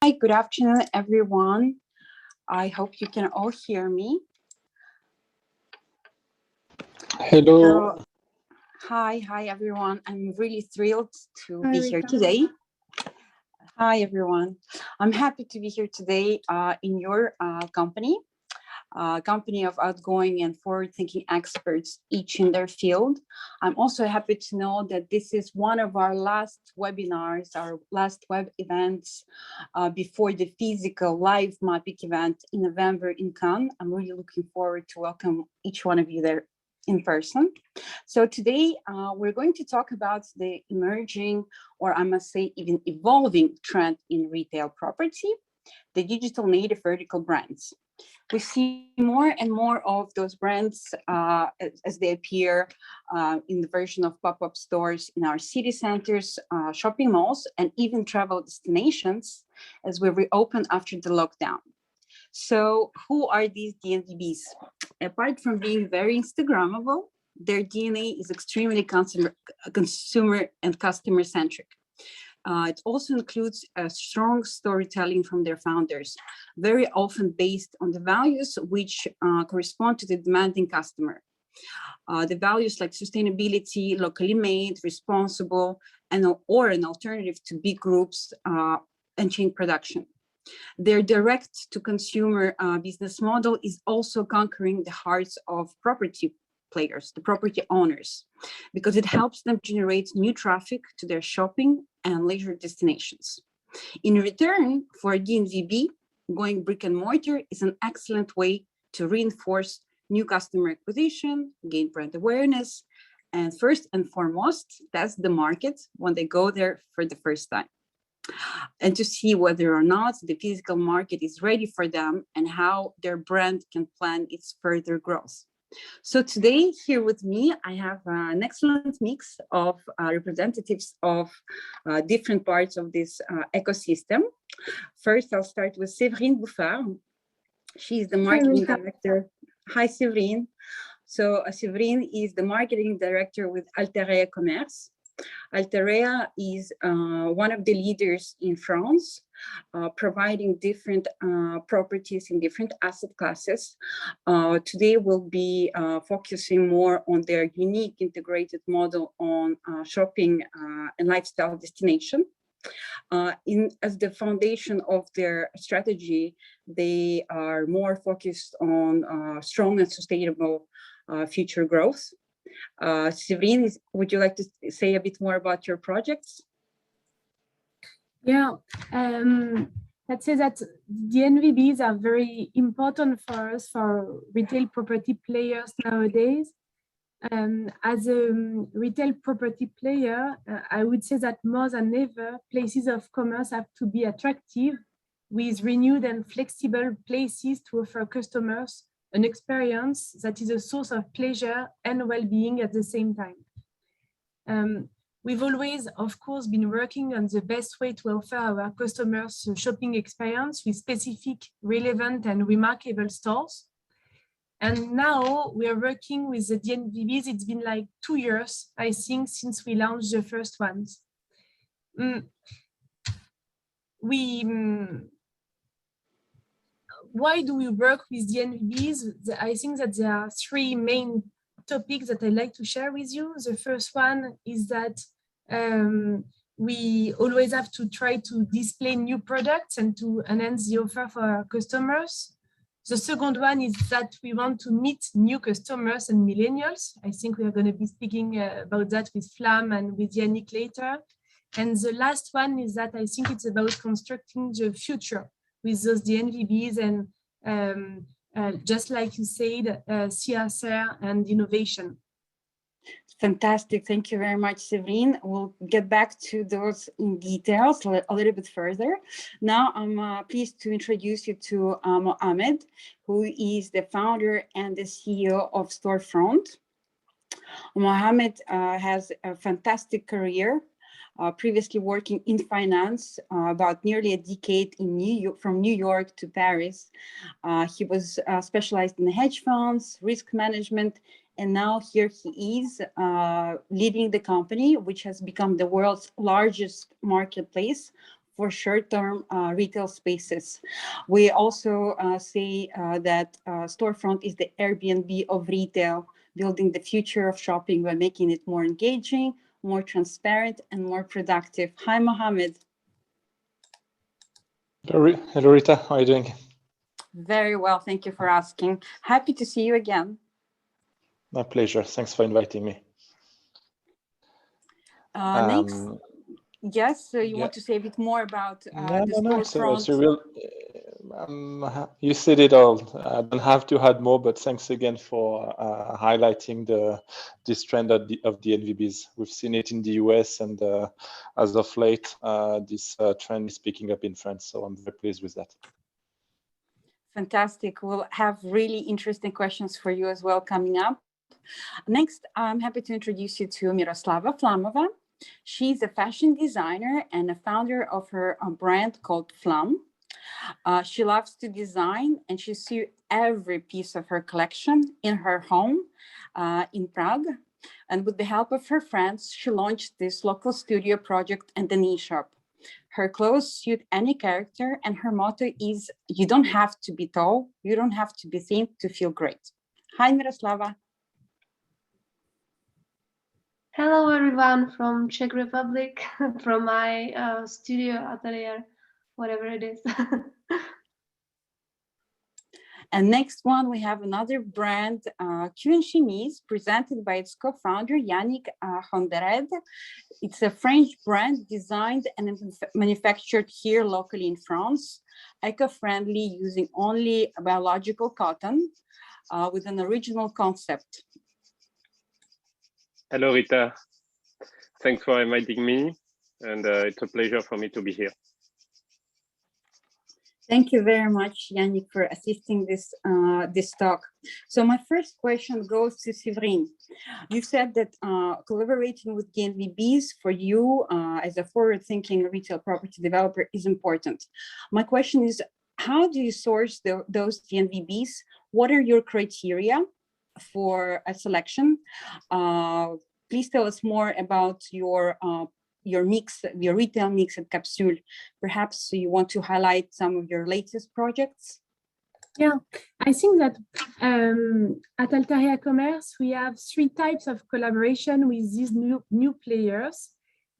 Hi, good afternoon, everyone. I hope you can all hear me. Hello. Hi, everyone. I'm really thrilled to be here today. Hi, everyone. I'm happy to be here today in your company of outgoing and forward-thinking experts, each in their field. I'm also happy to know that this is one of our last webinars, our last web events before the physical live MAPIC event in November in Cannes. I'm really looking forward to welcome each one of you there in person. So today we're going to talk about the emerging, or I must say even evolving trend in retail property, the digital native vertical brands. We see more and more of those brands as they appear in the version of pop-up stores in our city centers, shopping malls, and even travel destinations as we reopen after the lockdown. So who are these DNVBs? Apart from being very Instagrammable, their DNA is extremely consumer and customer centric. It also includes a strong storytelling from their founders, very often based on the values which correspond to the demanding customer. The values like sustainability, locally made, responsible, or an alternative to big groups and chain production. Their direct-to-consumer business model is also conquering the hearts of property players, the property owners, because it helps them generate new traffic to their shopping and leisure destinations. In return, for a DNVB, going brick and mortar is an excellent way to reinforce new customer acquisition, gain brand awareness, and first and foremost, test the market when they go there for the first time, and to see whether or not the physical market is ready for them and how their brand can plan its further growth. So today here with me, I have an excellent mix of representatives of different parts of this ecosystem. First, I'll start with Séverine Bouffard. She's the marketing director. Hi, Séverine. So Séverine is the marketing director with Alterea Commerce. Alterea is one of the leaders in France, providing different properties in different asset classes. Today we'll be focusing more on their unique integrated model on shopping and lifestyle destination. As the foundation of their strategy, they are more focused on strong and sustainable future growth. Séverine, would you like to say a bit more about your projects? Yeah, let's say that the Nvbs are very important for us, for retail property players nowadays. As a retail property player, I would say that more than ever, places of commerce have to be attractive with renewed and flexible places to offer customers an experience that is a source of pleasure and well-being at the same time. We've always, of course, been working on the best way to offer our customers a shopping experience with specific, relevant, and remarkable stores. And now we are working with the DNVBs. It's been like 2 years, I think, since we launched the first ones. Why do we work with DNVBs? I think that there are 3 main topics that I'd like to share with you. The first one is that we always have to try to display new products and to enhance the offer for our customers. The second one is that we want to meet new customers and millennials. I think we are going to be speaking about that with Flam and with Yannick later. And the last one is that I think it's about constructing the future with those DNVBs and just like you said, CSR and innovation. Fantastic. Thank you very much, Séverine. We'll get back to those in details a little bit further. Now, I'm pleased to introduce you to Mohamed, who is the founder and the CEO of Storefront. Mohamed has a fantastic career, previously working in finance, about nearly a decade in New York, from New York to Paris. He was specialized in hedge funds, risk management, and now here he is leading the company, which has become the world's largest marketplace for short-term retail spaces. We also say that storefront is the Airbnb of retail, building the future of shopping by making it more engaging, more transparent, and more productive. Hi, Mohammed. Hello, Rita. How are you doing? Very well. Thank you for asking. Happy to see you again. My pleasure. Thanks for inviting me. Next. Yes, so you want to say a bit more about the storefront? You said it all. I don't have to add more, but thanks again for highlighting this trend of the Nvbs. We've seen it in the US, and as of late, this trend is picking up in France. So I'm very pleased with that. Fantastic. We'll have really interesting questions for you as well coming up. Next, I'm happy to introduce you to Miroslava Flamova. She's a fashion designer and a founder of her brand called Flam. She loves to design, and she sews every piece of her collection in her home in Prague. And with the help of her friends, she launched this local studio project and an e-shop. Her clothes suit any character, and her motto is, you don't have to be tall, you don't have to be thin to feel great. Hi, Miroslava. Hello, everyone from Czech Republic, from my studio, atelier, whatever it is. And next one, we have another brand, Chemise, presented by its co-founder, Yannick Hondered. It's a French brand designed and manufactured here locally in France, eco-friendly, using only biological cotton with an original concept. Hello, Rita. Thanks for inviting me, and it's a pleasure for me to be here. Thank you very much, Yannick, for assisting this talk. So my first question goes to Séverine. You said that collaborating with DNVBs for you as a forward-thinking retail property developer is important. My question is, how do you source those DNVBs? What are your criteria for a selection? Please tell us more about your mix, your retail mix at Capsule. Perhaps you want to highlight some of your latest projects? Yeah, I think that at Altaria Commerce, we have 3 types of collaboration with these new players.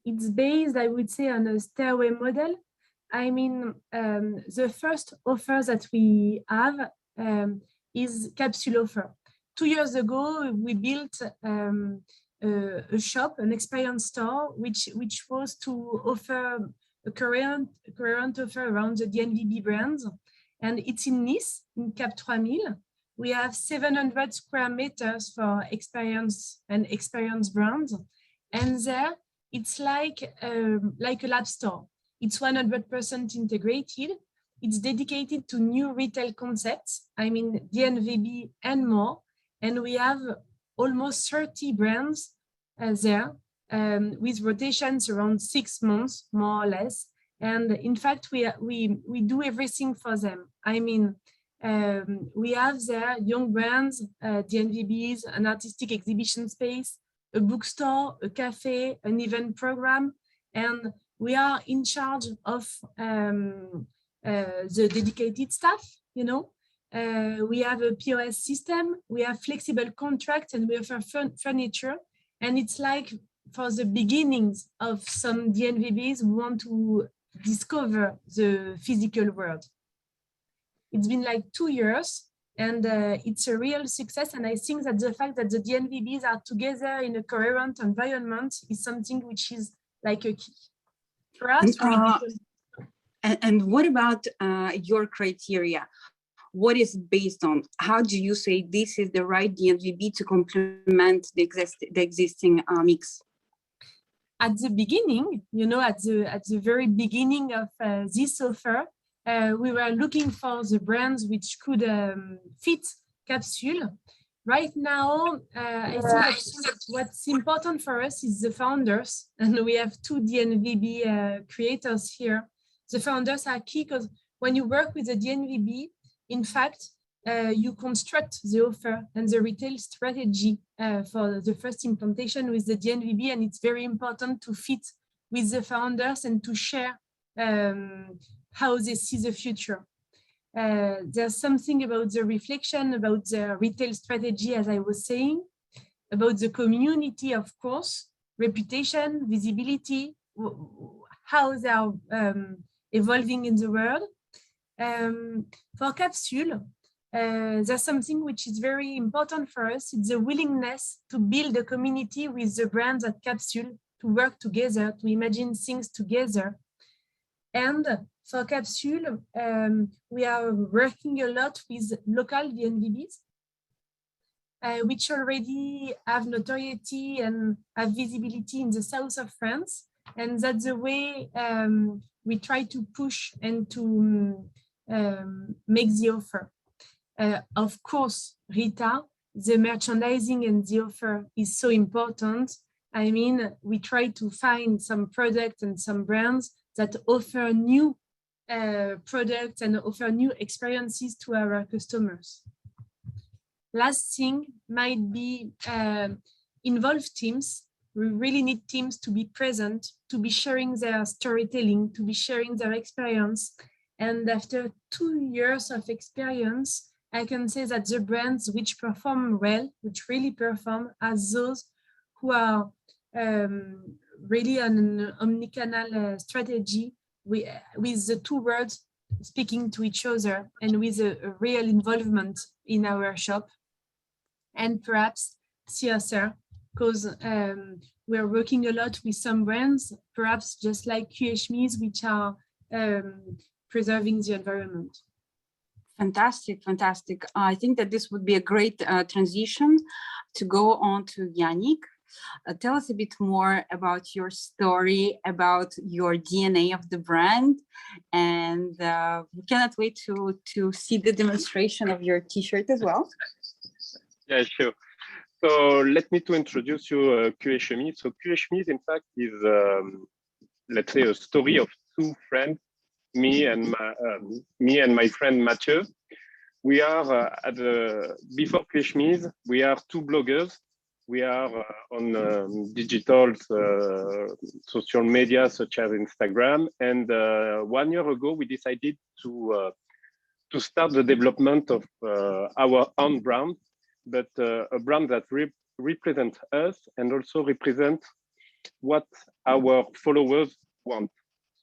It's based, I would say, on a stairway model. I mean, the first offer that we have is Capsule offer. 2 years ago, we built a shop, an experience store, which was to offer a current offer around the DNVB brands. And it's in Nice, in Cap 3000. We have 700 square meters for experience and experience brands. And there, it's like a lab store. It's 100% integrated. It's dedicated to new retail concepts, I mean, DNVB and more. And we have almost 30 brands there with rotations around 6 months, more or less. And in fact, we do everything for them. I mean, we have there young brands, DNVBs, an artistic exhibition space, a bookstore, a cafe, an event program, and we are in charge of the dedicated staff, you know. We have a POS system, we have flexible contracts, and we offer furniture. And it's like for the beginnings of some DNVBs who want to discover the physical world. It's been like 2 years, and it's a real success. And I think that the fact that the DNVBs are together in a coherent environment is something which is like a key for us. And what about your criteria? What is it based on? How do you say this is the right DNVB to complement the existing mix? At the beginning, you know, at the very beginning of this offer, we were looking for the brands which could fit Capsule. Right now, I think that what's important for us is the founders, and we have 2 DNVB creators here. The founders are key because when you work with a DNVB, in fact, you construct the offer and the retail strategy for the first implementation with the DNVB, and it's very important to fit with the founders and to share how they see the future. There's something about the reflection, about the retail strategy, as I was saying, about the community, of course, reputation, visibility, how they are evolving in the world. For Capsule, there's something which is very important for us. It's the willingness to build a community with the brands at Capsule, to work together, to imagine things together. And for Capsule, we are working a lot with local DNVBs, which already have notoriety and have visibility in the south of France. And that's the way we try to push and to make the offer. Of course, Rita, the merchandising and the offer is so important. I mean, we try to find some products and some brands that offer new products and offer new experiences to our customers. Last thing might be involve teams. We really need teams to be present, to be sharing their storytelling, to be sharing their experience. And after 2 years of experience, I can say that the brands which perform well, which really perform, are those who are really on an omnicanal strategy with the two words speaking to each other and with a real involvement in our shop. And perhaps CSR, because we're working a lot with some brands, perhaps just like QHMs, which are preserving the environment. Fantastic, fantastic. I think that this would be a great transition to go on to Yannick. Tell us a bit more about your story, about your DNA of the brand, and we cannot wait to see the demonstration of your t-shirt as well. Yeah, sure. So let me to introduce you QHMs. So QHMs, in fact, is let's say a story of two friends, me and my friend Mathieu. We are before QHMs, we are two bloggers. We are on digital social media such as Instagram. And 1 year ago, we decided to start the development of our own brand, but a brand that represents us and also represents what our followers want.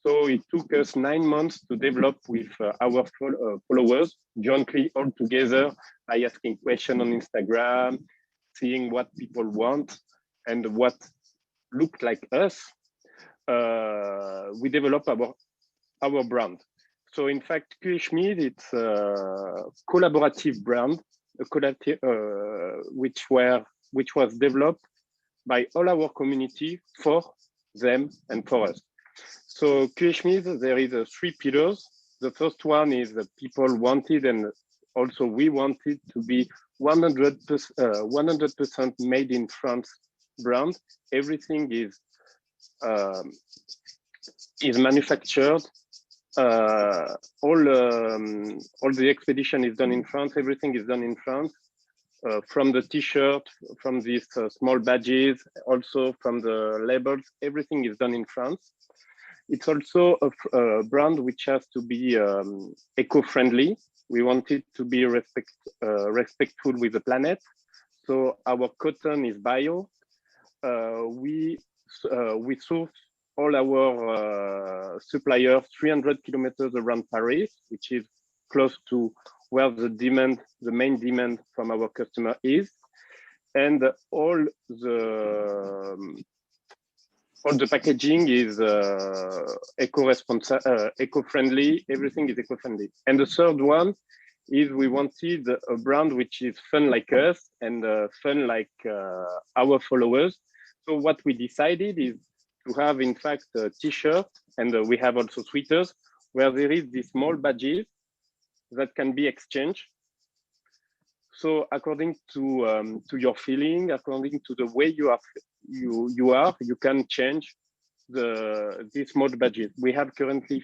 So it took us 9 months to develop with our followers jointly all together by asking questions on Instagram, seeing what people want and what looked like us. We develop our brand. So in fact, QHMs, it's a collaborative brand, which was developed by all our community for them and for us. So QHMs, there is 3 pillars. The first one is that people wanted, and also we wanted, to be 100% made in France brand. Everything is manufactured. All the expedition is done in France. Everything is done in France. From the t-shirt, from these small badges, also from the labels, everything is done in France. It's also a brand which has to be eco-friendly. We wanted to be respectful with the planet. So our cotton is bio. We source all our suppliers 300 kilometers around Paris, which is close to where the main demand from our customer is. And all the packaging is eco-friendly. Everything is eco-friendly. And the third one is we wanted a brand which is fun like us and fun like our followers. So what we decided is to have, in fact, a t-shirt, and we have also sweaters where there is these small badges that can be exchanged. So according to your feeling, according to the way you are, you can change these small badges. We have currently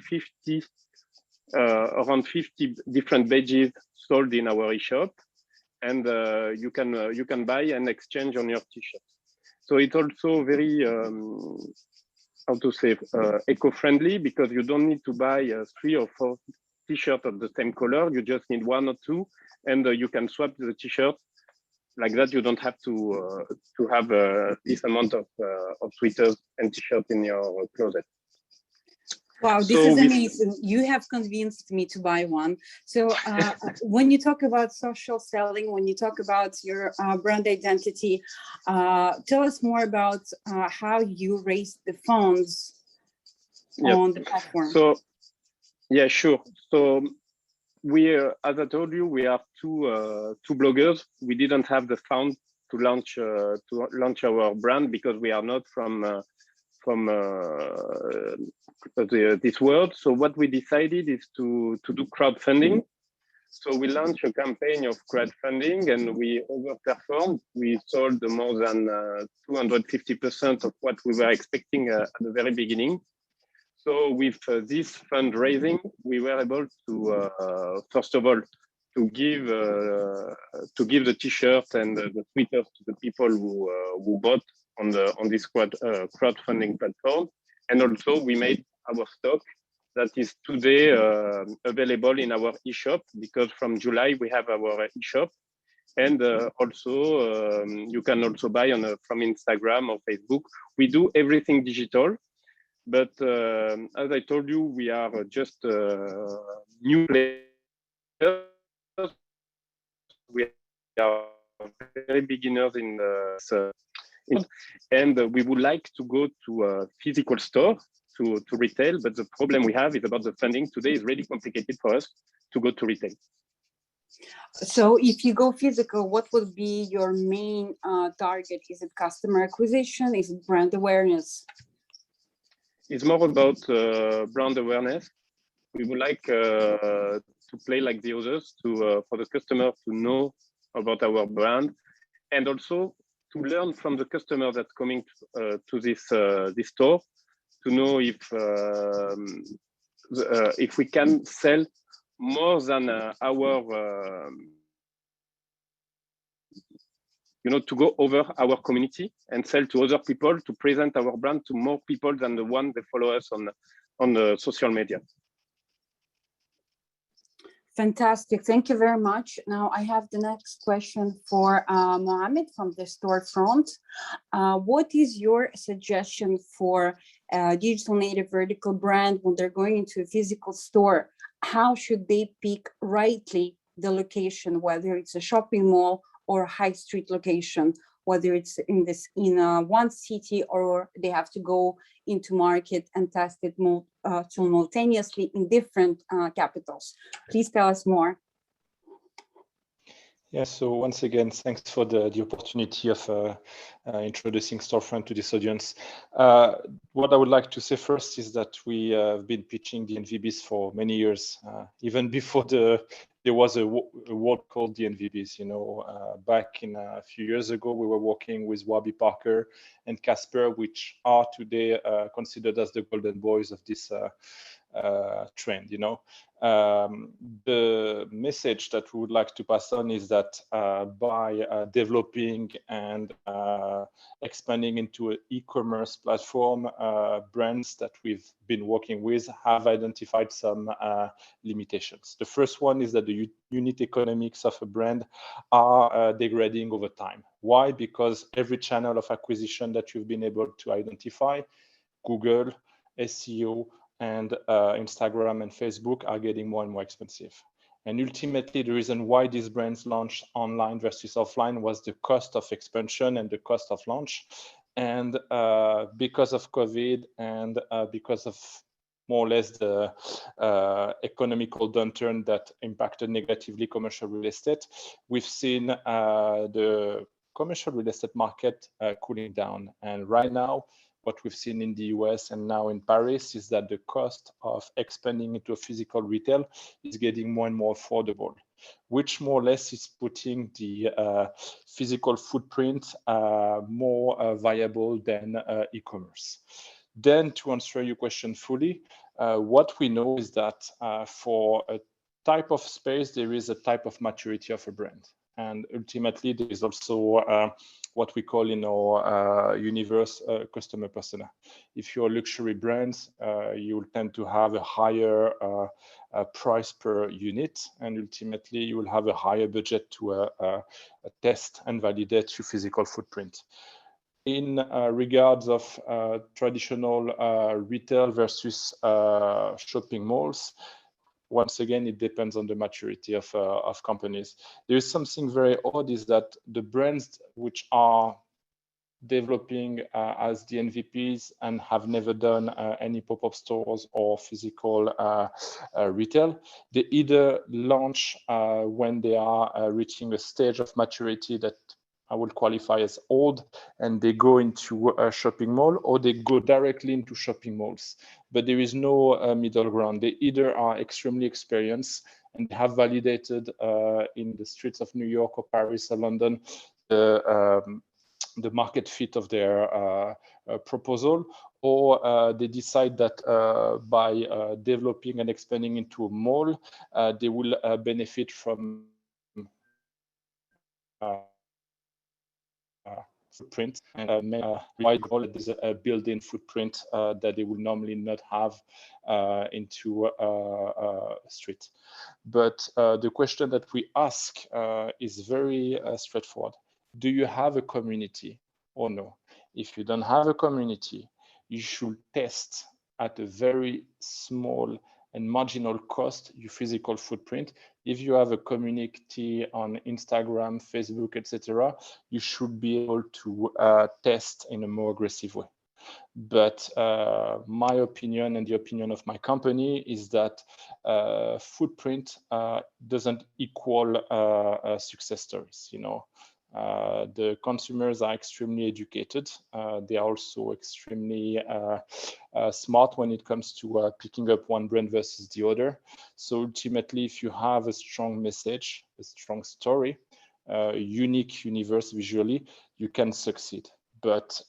around 50 different badges sold in our e-shop, and you can buy and exchange on your t-shirt. So it's also very how to say, eco-friendly, because you don't need to buy 3 or 4 t-shirts of the same color. You just need 1 or 2, and you can swap the t-shirt. Like that, you don't have to have this amount of sweaters and t-shirts in your closet. Wow, this is amazing. You have convinced me to buy one. So when you talk about social selling, when you talk about your brand identity, tell us more about how you raised the funds on the platform. So, yeah, sure. So we, as I told you, we are two bloggers. We didn't have the fund to launch our brand because we are not from this world. So what we decided is to do crowdfunding. So we launched a campaign of crowdfunding and we overperformed. We sold more than 250% of what we were expecting at the very beginning. So with this fundraising, we were able to, first of all, to give the t-shirt and the sweaters to the people who bought on this crowdfunding platform. And also we made our stock that is today available in our e-shop, because from July we have our e-shop. And also you can also buy from Instagram or Facebook. We do everything digital, but as I told you, we are just new players. We are very beginners in the and we would like to go to a physical store to retail, but the problem we have is about the funding. Today is really complicated for us to go to retail. So if you go physical, what would be your main target? Is it customer acquisition? Is it brand awareness? It's more about brand awareness. We would like to play like the others, for the customer to know about our brand, and also to learn from the customer that's coming to this store, to know if we can sell more than our, to go over our community and sell to other people, to present our brand to more people than the one that follow us on the social media. Fantastic. Thank you very much. Now I have the next question for Mohamed from the storefront. What is your suggestion for a digital native vertical brand when they're going into a physical store? How should they pick rightly the location, whether it's a shopping mall or a high street location, whether it's in one city or they have to go into market and test it simultaneously in different capitals? Please tell us more. Yeah, so once again, thanks for the opportunity of introducing Storefront to this audience. What I would like to say first is that we have been pitching DNVBs for many years, even before there was a word called DNVBs. Back in a few years ago, we were working with Warby Parker and Casper, which are today considered as the golden boys of this trend. The message that we would like to pass on is that by developing and expanding into an e-commerce platform, brands that we've been working with have identified some limitations. The first one is that the unit economics of a brand are degrading over time. Why? Because every channel of acquisition that you've been able to identify, Google, SEO, and Instagram and Facebook, are getting more and more expensive. And ultimately, the reason why these brands launched online versus offline was the cost of expansion and the cost of launch. And because of COVID and because of more or less the economical downturn that impacted negatively commercial real estate, we've seen the commercial real estate market cooling down. And right now, what we've seen in the US and now in Paris is that the cost of expanding into a physical retail is getting more and more affordable, which more or less is putting the physical footprint more viable than e-commerce. Then, to answer your question fully, what we know is that for a type of space, there is a type of maturity of a brand. And ultimately, there is also what we call in our universe customer persona. If you're luxury brands, you will tend to have a higher price per unit, and ultimately you will have a higher budget to test and validate your physical footprint. In regards of traditional retail versus shopping malls, once again, it depends on the maturity of companies. There is something very odd is that the brands which are developing as DNVBs and have never done any pop-up stores or physical retail, they either launch when they are reaching a stage of maturity that I will qualify as old, and they go into a shopping mall, or they go directly into shopping malls. But there is no middle ground. They either are extremely experienced and have validated in the streets of New York or Paris or London the market fit of their proposal, or they decide that by developing and expanding into a mall, they will benefit from footprint and wide goal is a built-in footprint that they will normally not have into a street. But the question that we ask is very straightforward. Do you have a community or no? If you don't have a community, you should test at a very small and marginal cost your physical footprint. If you have a community on Instagram, Facebook, etc., you should be able to test in a more aggressive way. But my opinion and the opinion of my company is that footprint doesn't equal success stories. You know, the consumers are extremely educated. They are also extremely smart when it comes to picking up one brand versus the other. So ultimately, if you have a strong message, a strong story, unique universe visually, you can succeed. But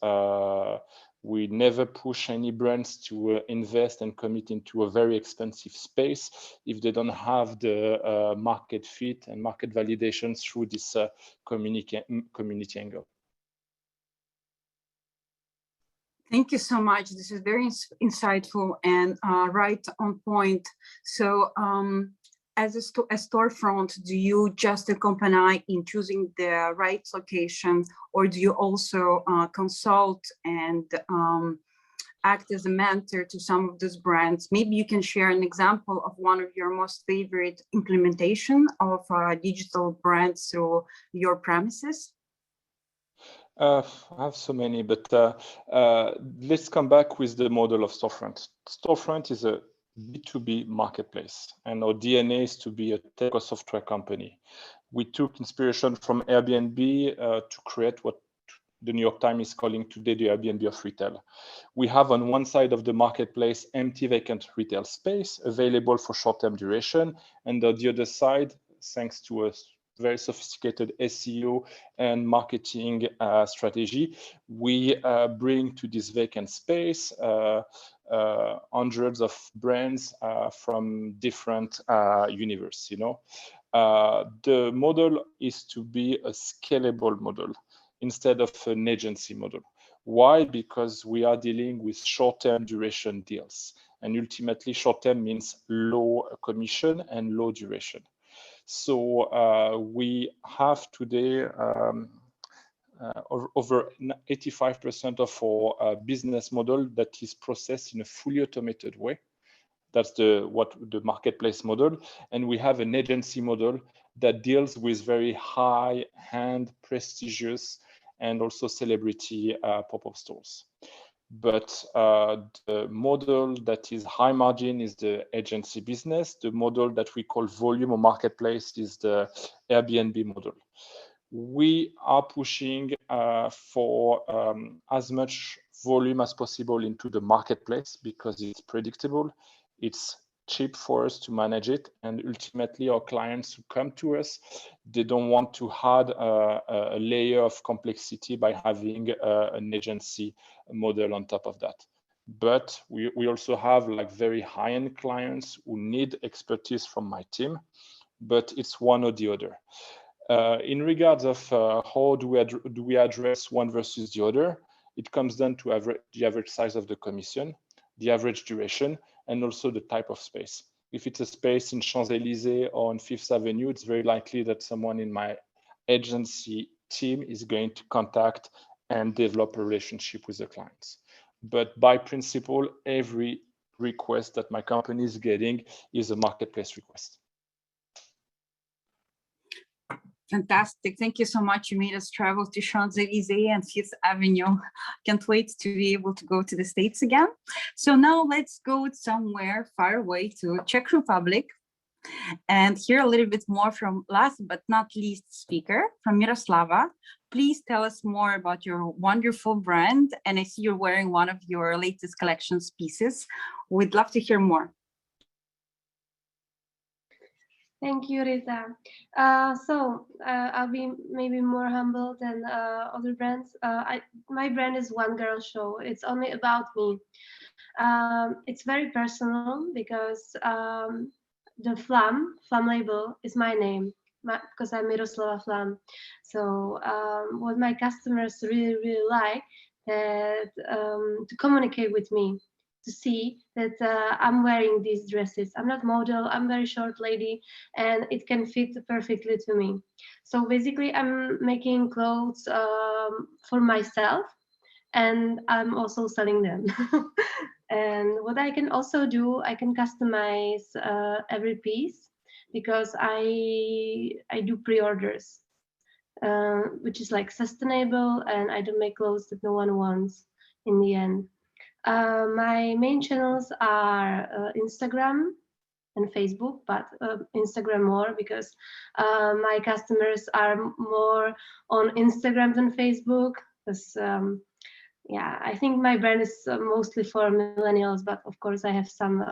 we never push any brands to invest and commit into a very expensive space if they don't have the market fit and market validation through this community angle. Thank you so much. This is very insightful and right on point. So as a storefront, do you just accompany in choosing the right location, or do you also consult and act as a mentor to some of those brands? Maybe you can share an example of one of your most favorite implementation of digital brands through your premises. I have so many, but let's come back with the model of storefront. Storefront is a B2B marketplace, and our DNA is to be a tech or software company. We took inspiration from Airbnb to create what the New York Times is calling today the Airbnb of retail. We have on one side of the marketplace empty vacant retail space available for short-term duration, and on the other side, thanks to a very sophisticated SEO and marketing strategy, we bring to this vacant space hundreds of brands from different universe. You know, the model is to be a scalable model instead of an agency model. Why? Because we are dealing with short-term duration deals, and ultimately short-term means low commission and low duration. So we have today over 85% of our business model that is processed in a fully automated way. That's the marketplace model. And we have an agency model that deals with very high-end, prestigious, and also celebrity pop-up stores. But the model that is high margin is the agency business. The model that we call volume or marketplace is the Airbnb model. We are pushing for as much volume as possible into the marketplace because it's predictable, it's cheap for us to manage it, and ultimately our clients who come to us, they don't want to add a layer of complexity by having an agency model on top of that. But we also have like very high-end clients who need expertise from my team, but it's one or the other. In regards of how do we address one versus the other, it comes down to the average size of the commission, the average duration, and also the type of space. If it's a space in Champs-Élysées or on Fifth Avenue, it's very likely that someone in my agency team is going to contact and develop a relationship with the clients. But by principle, every request that my company is getting is a marketplace request. Fantastic. Thank you so much. You made us travel to Champs-Élysées and Fifth Avenue. Can't wait to be able to go to the States again. So now let's go somewhere far away to Czech Republic and hear a little bit more from last but not least speaker, from Miroslava. Please tell us more about your wonderful brand. And I see you're wearing one of your latest collections pieces. We'd love to hear more. Thank you, Rita. I'll be maybe more humble than other brands. My brand is One Girl Show. It's only about me. It's very personal because the Flam label is my name, because I'm Miroslava Flam. So what my customers really, really like that to communicate with me, to see that I'm wearing these dresses. I'm not model, I'm very short lady, and it can fit perfectly to me. So basically I'm making clothes for myself, and I'm also selling them. And what I can also do, I can customize every piece, because I do pre-orders, which is like sustainable, and I don't make clothes that no one wants in the end. My main channels are Instagram and Facebook, but Instagram more, because my customers are more on Instagram than Facebook, because yeah, I think my brand is mostly for millennials, but of course I have some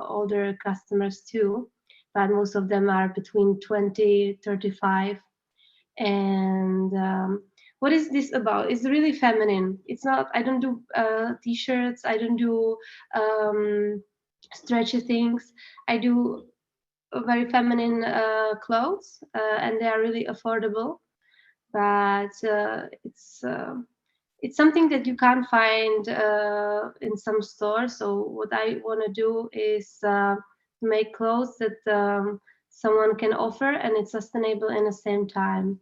older customers too, but most of them are between 20, 35. And what is this about? It's really feminine. It's not, I don't do t-shirts, I don't do stretchy things. I do very feminine clothes, and they are really affordable, but it's something that you can't find in some stores. So what I want to do is make clothes that someone can offer, and it's sustainable in the same time.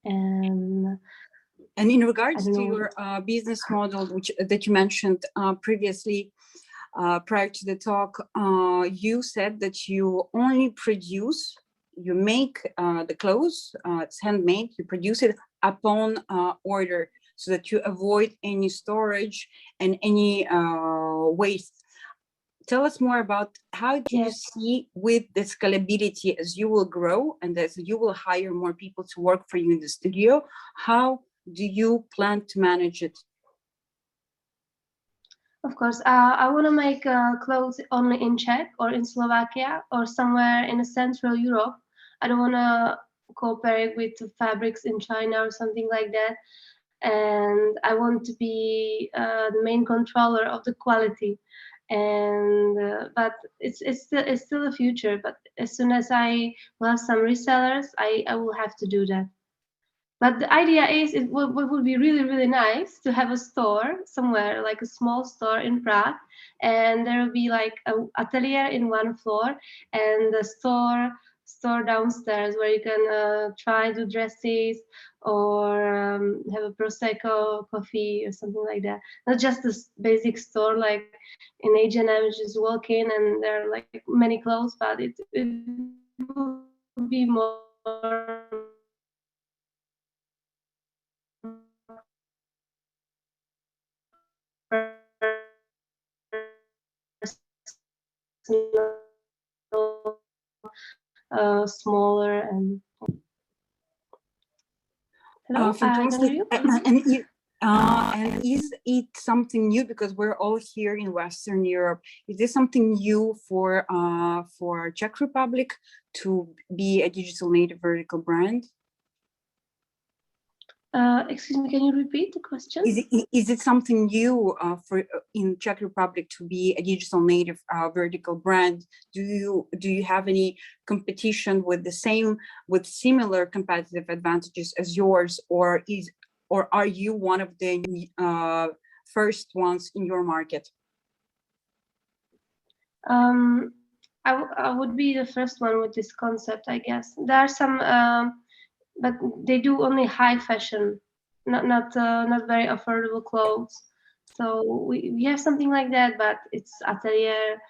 And in regards to your business model, that you mentioned previously, prior to the talk, you said that you only produce, you make the clothes, it's handmade, you produce it upon order, so that you avoid any storage and any waste. Tell us more about how do you see with the scalability as you will grow and as you will hire more people to work for you in the studio, how do you plan to manage it? Of course, I want to make clothes only in Czech or in Slovakia or somewhere in Central Europe. I don't want to cooperate with fabrics in China or something like that. And I want to be the main controller of the quality. And but it's still the future. But as soon as I will have some resellers, I will have to do that. But the idea is, what would be really, really nice to have a store somewhere, like a small store in Prague, and there will be like an atelier in one floor and the store downstairs where you can try the dresses or have a prosecco coffee or something like that. Not just this basic store like in H&M, you just walk in and there are like many clothes, but it will be more smaller and hello, fantastic. And is it something new, because we're all here in Western Europe? Is this something new for Czech Republic to be a digital native vertical brand? Excuse me, can you repeat the question? Is it something new for in Czech Republic to be a digital native vertical brand? Do you have any competition with similar competitive advantages as yours, or are you one of the first ones in your market? I would be the first one with this concept, I guess. There are some, but they do only high fashion, not very affordable clothes. So we have something like that, but it's atelier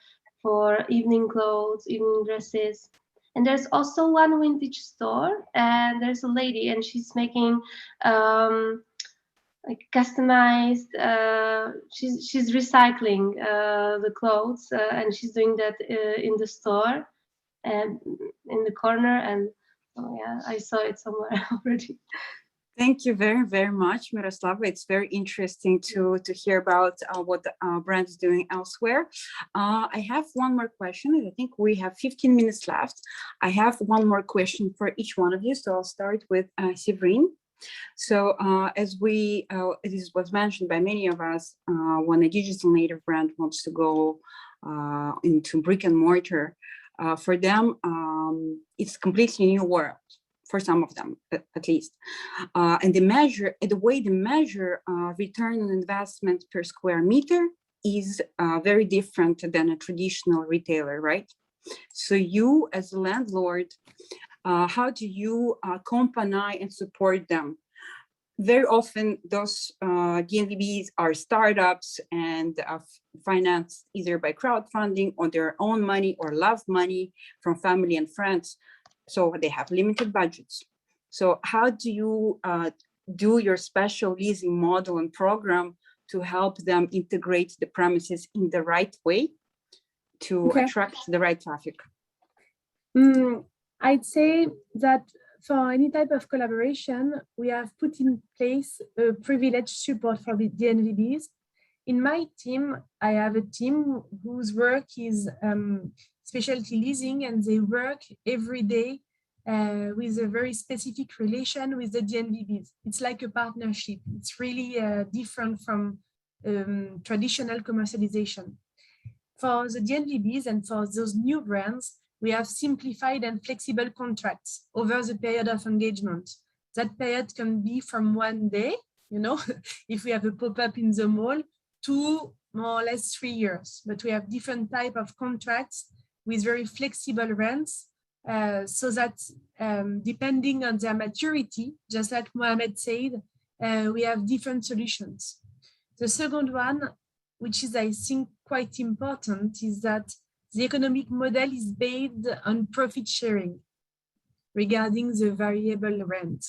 for evening clothes, evening dresses. And there's also one vintage store, and there's a lady, and she's making like customized. She's recycling the clothes, and she's doing that in the store and in the corner. And oh yeah, I saw it somewhere already. Thank you very, very much, Miroslava. It's very interesting to hear about what the brand is doing elsewhere. I have one more question. I think we have 15 minutes left. I have one more question for each one of you. So I'll start with Severine. So as this was mentioned by many of us, when a digital native brand wants to go into brick and mortar, for them, it's completely new world. For some of them, at least, and the way they measure return on investment per square meter is very different than a traditional retailer, right? So you, as a landlord, how do you accompany and support them? Very often, those DNVBs are startups and financed either by crowdfunding or their own money or love money from family and friends. So they have limited budgets. So how do you do your special leasing model and program to help them integrate the premises in the right way to attract the right traffic? I'd say that for any type of collaboration, we have put in place a privileged support for the DNVBs. In my team, I have a team whose work is specialty leasing, and they work every day with a very specific relation with the DNVBs. It's like a partnership. It's really different from traditional commercialization. For the DNVBs and for those new brands, we have simplified and flexible contracts over the period of engagement. That period can be from one day, if we have a pop-up in the mall, to more or less 3 years. But we have different type of contracts with very flexible rents, so that depending on their maturity, just like Mohamed said, we have different solutions. The second one, which is, I think, quite important, is that the economic model is based on profit sharing regarding the variable rent,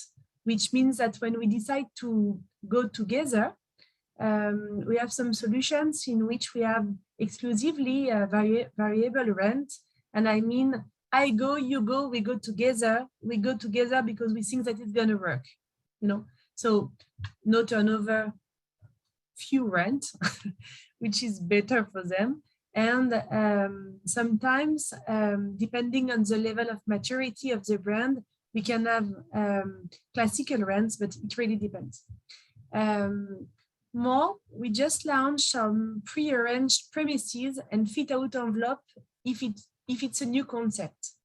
which means that when we decide to go together, we have some solutions in which we have exclusively variable rent. And I mean, I go, you go, we go together. We go together because we think that it's going to work, So no turnover, few rent, which is better for them. And sometimes, depending on the level of maturity of the brand, we can have classical rents, but it really depends. We just launched some pre-arranged premises and fit-out envelope if it's a new concept,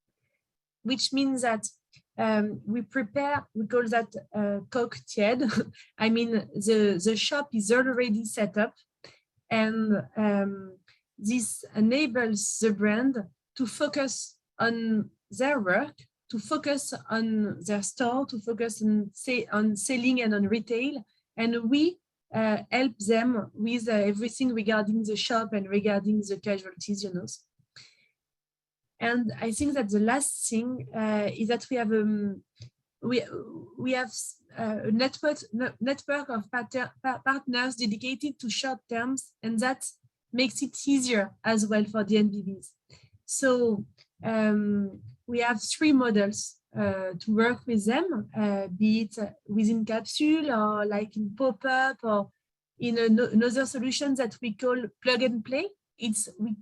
which means that we call that coq tiède. I mean, the shop is already set up, and this enables the brand to focus on their work, to focus on their store, to focus on selling and on retail, and we help them with everything regarding the shop and regarding the casualties, And I think that the last thing is that we have a network of partners dedicated to short terms, and that makes it easier as well for the DNVBs. So we have 3 models to work with them, be it within capsule or like in pop-up or in another solution that we call plug and play.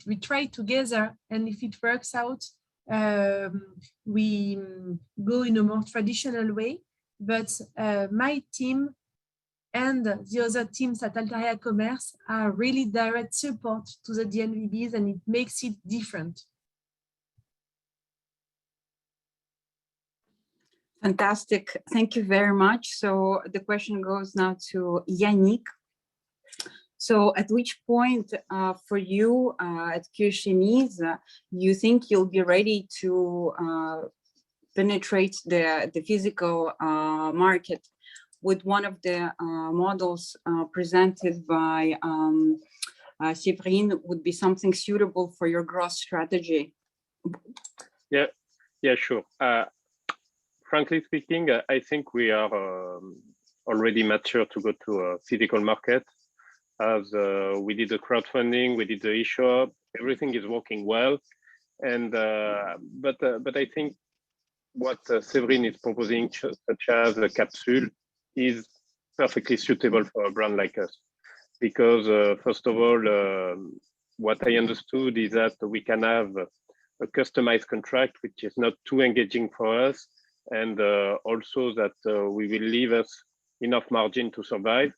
We try together, and if it works out, we go in a more traditional way. but my team and the other teams at Altaria Commerce are really direct support to the DNVBs, and it makes it different. Fantastic. Thank you very much. So the question goes now to Yannick. So at which point for you at QHMEs, you think you'll be ready to penetrate the physical market with one of the models presented by Séverine would be something suitable for your growth strategy? Yeah, sure. Frankly speaking, I think we are already mature to go to a physical market, as we did the crowdfunding, we did the e-shop, everything is working well. And but I think what Séverine is proposing, such as a capsule, is perfectly suitable for a brand like us. Because first of all, what I understood is that we can have a customized contract, which is not too engaging for us, and also that we will leave us enough margin to survive.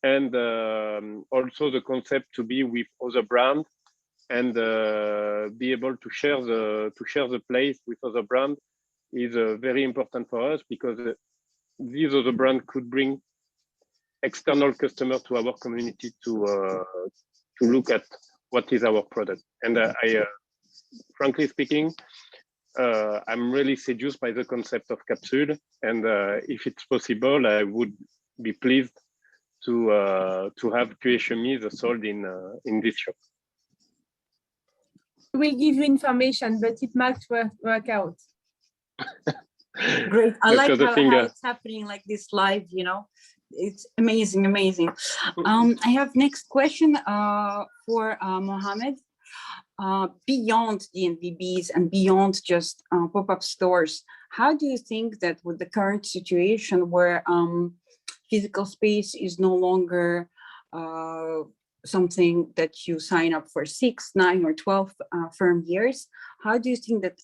And also the concept to be with other brands and be able to share the place with other brands is very important for us, because these other brands could bring external customers to our community to look at what is our product. And I frankly speaking, I'm really seduced by the concept of capsule, and if it's possible, I would be pleased to have QHMEs sold in this shop. We'll give you information, but it might work out. Great. I like how it's happening like this live, you know. It's amazing, amazing. I have next question for Mohammed. Beyond DNVBs and beyond just pop-up stores, how do you think that with the current situation where physical space is no longer something that you sign up for 6, 9, or 12 firm years, how do you think that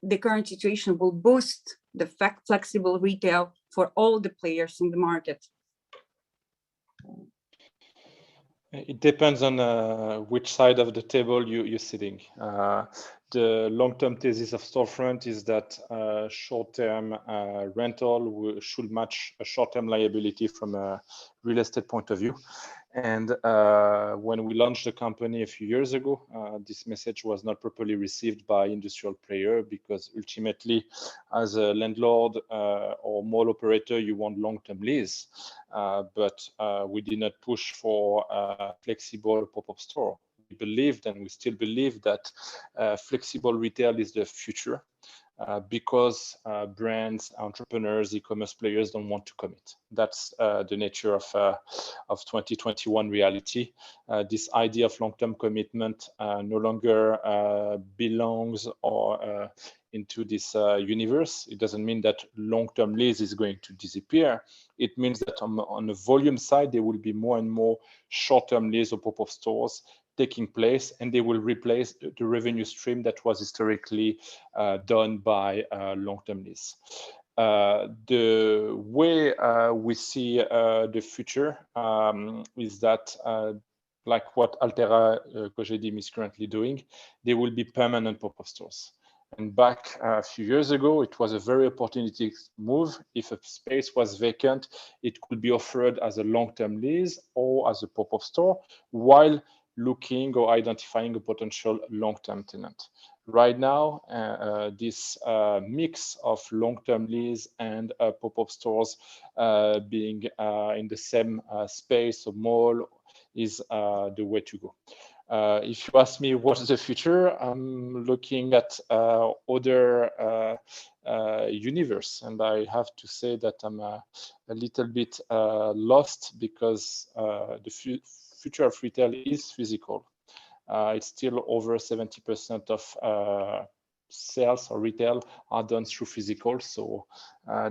the current situation will boost the flexible retail for all the players in the market? It depends on which side of the table you're sitting. The long-term thesis of storefront is that short-term rental should match a short-term liability from a real estate point of view. And when we launched the company a few years ago, this message was not properly received by industrial player, because ultimately, as a landlord or mall operator, you want long-term lease. But we did not push for a flexible pop-up store. We believed, and we still believe, that flexible retail is the future, because brands, entrepreneurs, e-commerce players don't want to commit. That's the nature of 2021 reality. This idea of long-term commitment no longer belongs or into this universe. It doesn't mean that long-term lease is going to disappear. It means that on the volume side, there will be more and more short-term lease or pop-up stores taking place, and they will replace the revenue stream that was historically done by long-term lease. The way we see the future is that like what Altera Cogedim is currently doing, there will be permanent pop-up stores. And back a few years ago, it was a very opportunistic move. If a space was vacant, it could be offered as a long-term lease or as a pop-up store, while looking or identifying a potential long-term tenant. Right now, this mix of long-term lease and pop-up stores being in the same space or mall is the way to go. If you ask me what is the future, I'm looking at other universe, and I have to say that I'm a little bit lost, because the future of retail is physical. It's still over 70% of sales or retail are done through physical. So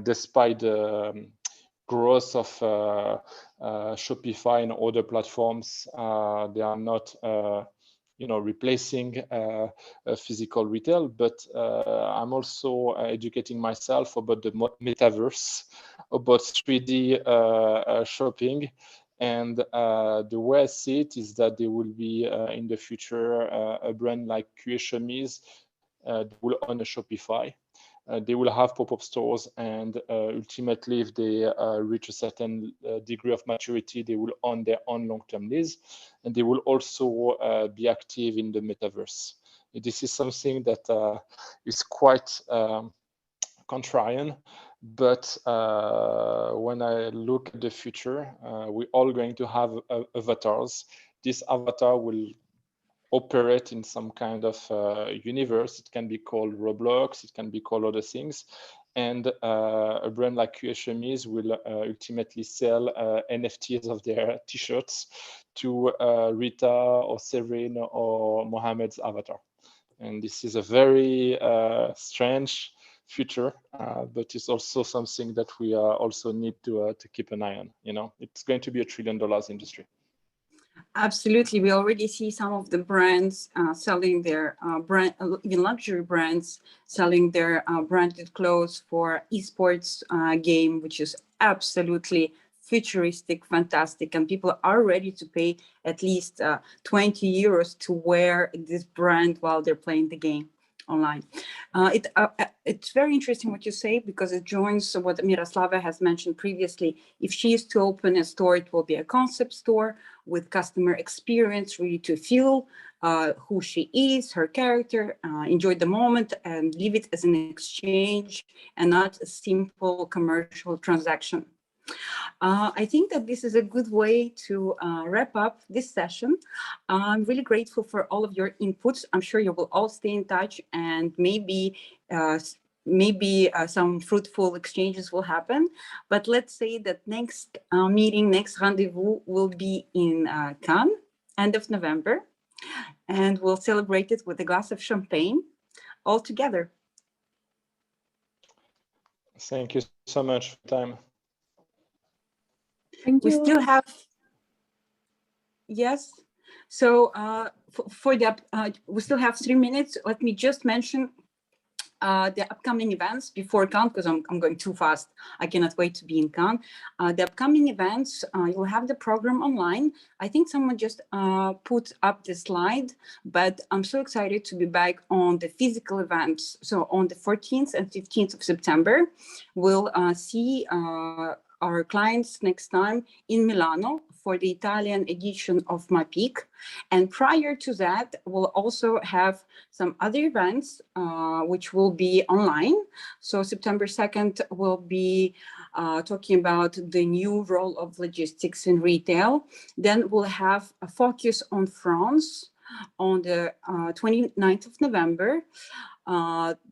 despite the growth of Shopify and other platforms, they are not replacing physical retail, but I'm also educating myself about the metaverse, about 3D shopping. And the way I see it is that there will be in the future a brand like QHMEs that will own a Shopify. They will have pop-up stores, and ultimately, if they reach a certain degree of maturity, they will own their own long-term lease, and they will also be active in the metaverse. This is something that is quite contrarian, but when I look at the future, we're all going to have avatars. This avatar will operate in some kind of universe. It can be called Roblox, it can be called other things. And a brand like QHMEs will ultimately sell NFTs of their t-shirts to Rita or Severin or Mohammed's avatar. And this is a very strange future, but it's also something that we also need to keep an eye on. It's going to be $1 trillion industry. Absolutely. We already see some of the brands selling their even luxury brands selling their branded clothes for esports game, which is absolutely futuristic, fantastic. And people are ready to pay at least 20 euros to wear this brand while they're playing the game online. It's very interesting what you say, because it joins what Miroslava has mentioned previously. If she is to open a store, it will be a concept store with customer experience, really to feel who she is, her character, enjoy the moment, and leave it as an exchange and not a simple commercial transaction. I think that this is a good way to wrap up this session. I'm really grateful for all of your inputs. I'm sure you will all stay in touch, and maybe some fruitful exchanges will happen. But let's say that next meeting, next rendezvous will be in Cannes, end of November, and we'll celebrate it with a glass of champagne all together. Thank you so much for your time. Thank you. We still have, yes. So for the we still have 3 minutes. Let me just mention the upcoming events before Cannes, because I'm going too fast. I cannot wait to be in Cannes. The upcoming events, you'll have the program online. I think someone just put up the slide, but I'm so excited to be back on the physical events. So on the 14th and 15th of September, we'll see our clients next time in Milano for the Italian edition of MyPeak. And prior to that, we'll also have some other events which will be online. So September 2nd, we'll be talking about the new role of logistics in retail. Then we'll have a focus on France on the 29th of November.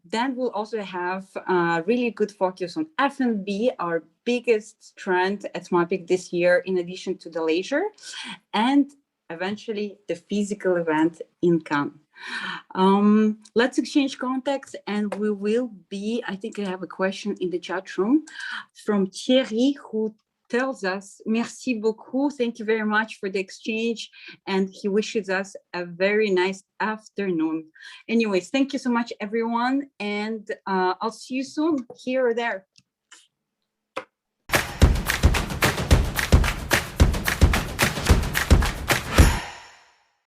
Then we'll also have a really good focus on F&B, our biggest trend at MyPeak this year, in addition to the leisure, and eventually the physical event in Cannes. Let's exchange contacts, and we will be, I think I have a question in the chat room from Thierry, who tells us, merci beaucoup, thank you very much for the exchange, and he wishes us a very nice afternoon. Anyways, thank you so much, everyone, and I'll see you soon, here or there.